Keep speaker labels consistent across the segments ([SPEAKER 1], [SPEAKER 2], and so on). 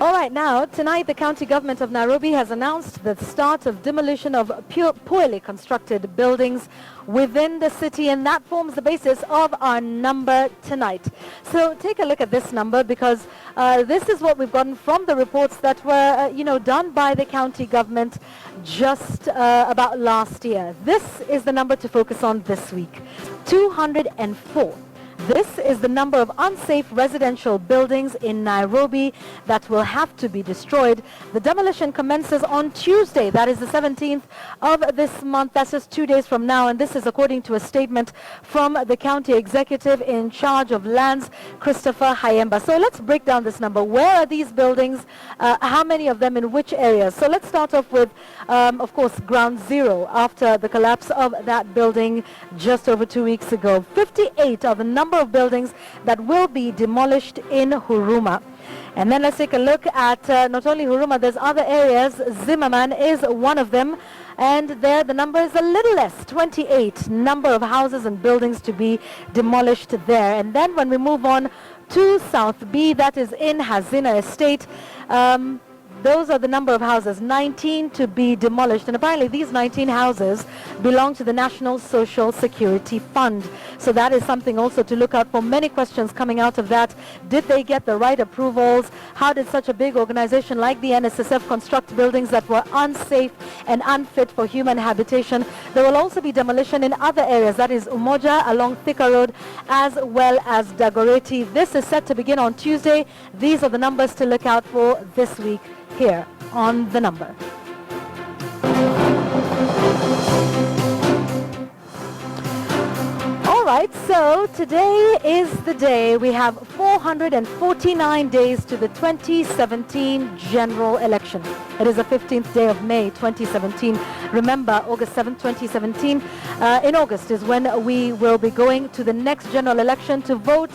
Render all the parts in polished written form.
[SPEAKER 1] All right, now, tonight the county government of Nairobi has announced the start of demolition of poorly constructed buildings within the city, and that forms the basis of our number tonight. So take a look at this number, because this is what we've gotten from the reports that were, done by the county government just about last year. This is the number to focus on this week, 204. This is the number of unsafe residential buildings in Nairobi that will have to be destroyed. The demolition commences on Tuesday, that is the 17th of this month. That's just 2 days from now, and this is according to a statement from the county executive in charge of lands, Christopher Hayemba. So let's break down this number. Where are these buildings? How many of them in which areas? So let's start off with, of course, ground zero after the collapse of that building just over 2 weeks ago. 58 are the number of buildings that will be demolished in Huruma. And then let's take a look at not only Huruma, there's other areas. Zimmerman is one of them, and there the number is a little less, 28 number of houses and buildings to be demolished there. And then when we move on to South B, that is in Hazina Estate, those are the number of houses, 19 to be demolished. And apparently these 19 houses belong to the National Social Security Fund. So that is something also to look out for. Many questions coming out of that. Did they get the right approvals? How did such a big organization like the NSSF construct buildings that were unsafe and unfit for human habitation? There will also be demolition in other areas. That is Umoja along Thika Road, as well as Dagoretti. This is set to begin on Tuesday. These are the numbers to look out for this week here on The Number. All right, so today is the day. We have 449 days to the 2017 general election. It is the 15th day of May 2017. Remember, August 7th, 2017. In August is when we will be going to the next general election to vote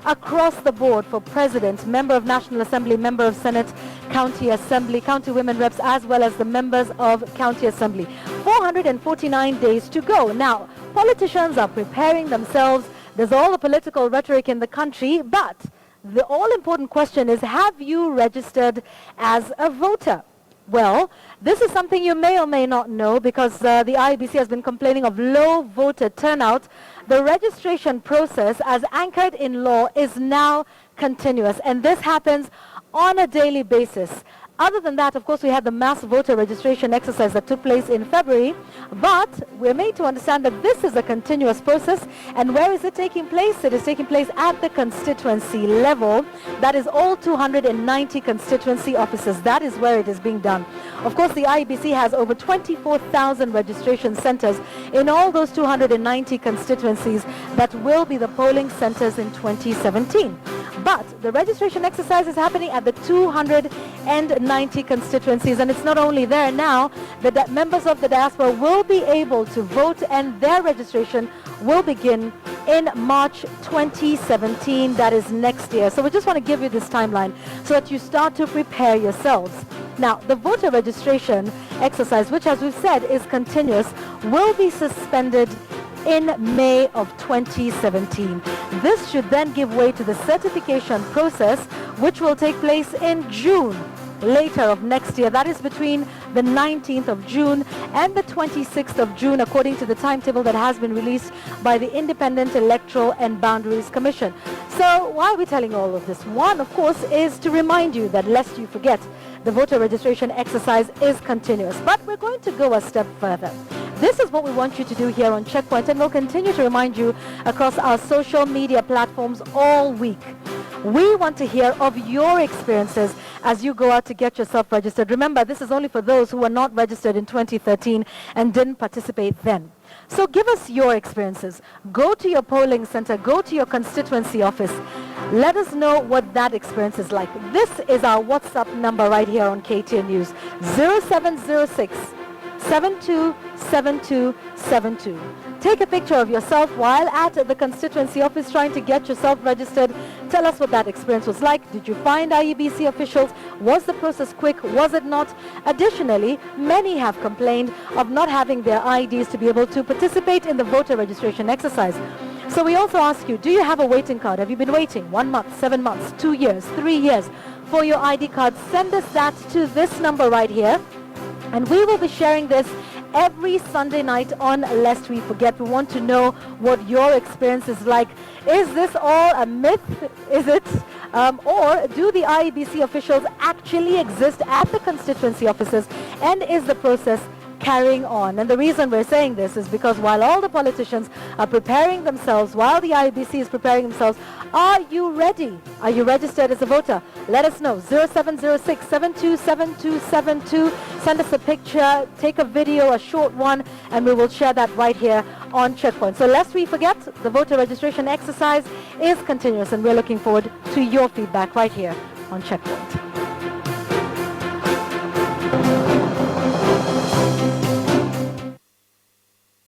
[SPEAKER 1] across the board for president, member of National Assembly, member of Senate, county assembly, county women reps, as well as the members of county assembly. 449 days to go. Now, politicians are preparing themselves. There's all the political rhetoric in the country, but the all-important question is, have you registered as a voter? Well, this is something you may or may not know, because the IEBC has been complaining of low voter turnout. The registration process, as anchored in law, is now continuous, and this happens on a daily basis. Other than that, of course, we had the mass voter registration exercise that took place in February, but we're made to understand that this is a continuous process. And where is it taking place? It is taking place at the constituency level. That is all 290 constituency offices. That is where it is being done. Of course, the IEBC has over 24,000 registration centers in all those 290 constituencies that will be the polling centers in 2017. But the registration exercise is happening at the 290 constituencies, and it's not only there now. The members of the diaspora will be able to vote, and their registration will begin in March 2017. That is next year. So we just want to give you this timeline so that you start to prepare yourselves. Now, the voter registration exercise, which, as we've said, is continuous, will be suspended in May of 2017. This should then give way to the certification process, which will take place in June later of next year. That is between the 19th of June and the 26th of June, according to the timetable that has been released by the Independent Electoral and Boundaries Commission. So why are we telling all of this? One, of course, is to remind you that, lest you forget, the voter registration exercise is continuous. But we're going to go a step further. This is what we want you to do here on Checkpoint, and we'll continue to remind you across our social media platforms all week. We want to hear of your experiences as you go out to get yourself registered. Remember, this is only for those who were not registered in 2013 and didn't participate then. So give us your experiences. Go to your polling center, go to your constituency office. Let us know what that experience is like. This is our WhatsApp number right here on KTN News, 0706 727272. Take a picture of yourself while at the constituency office trying to get yourself registered. Tell us what that experience was like. Did you find IEBC officials? Was the process quick? Was it not? Additionally, many have complained of not having their IDs to be able to participate in the voter registration exercise. So we also ask you, do you have a waiting card? Have you been waiting 1 month, 7 months, 2 years, 3 years, for your ID cards, send us that to this number right here. And we will be sharing this every Sunday night on Lest We Forget. We want to know what your experience is like. Is this all a myth? Is it? Or do the IEBC officials actually exist at the constituency offices? And is the process carrying on? And the reason we're saying this is because while all the politicians are preparing themselves, while the IEBC is preparing themselves, are you ready? Are you registered as a voter? Let us know. 0706-727272. Send us a picture, take a video, a short one, and we will share that right here on Checkpoint. So lest we forget, the voter registration exercise is continuous, and we're looking forward to your feedback right here on Checkpoint.